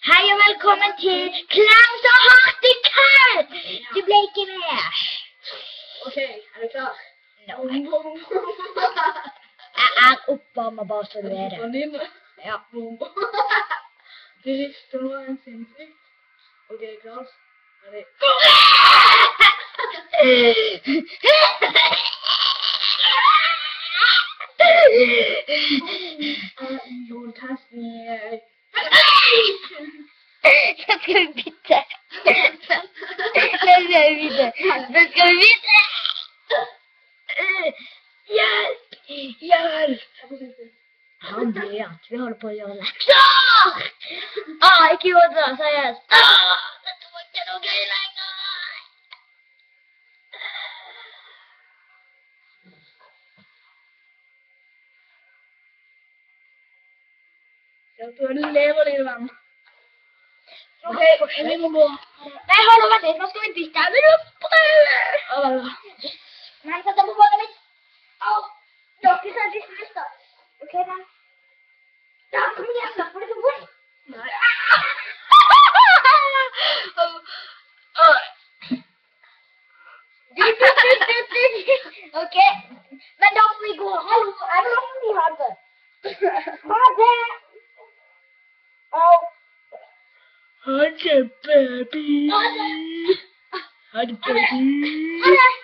Hei og velkommen til Klem så hardt i kødd! Du ble ikke med. Ok, er du klar? No. Jeg er oppvarmet bare så du er det. Ja. Det står en sinnssykt. Ok, klar? Er det... You're testing me. Så skal vi bytte. Så skal vi bytte. Hjelp! Hjelp! Han blyant. Vi holder på å gjøre lekser. Ikke gjør det, seriøst. Dette var ikke noe gøy lenger. Jeg tror du lever, lille venn. Ok, vi må gå. Nei, hold over litt. Nå skal vi bytte. Jeg vil prøve. Men sett deg på båndet mitt. Au. Dere ser litt lyst da. Ok, da. Ja, kom igjen da. Var det så vondt? Nei. Ok. Men da må vi gå. Hallo, jeg vil også si ha det. Ha det. Au. Ha det, baby. Ha det. Ha det, baby. Ha det.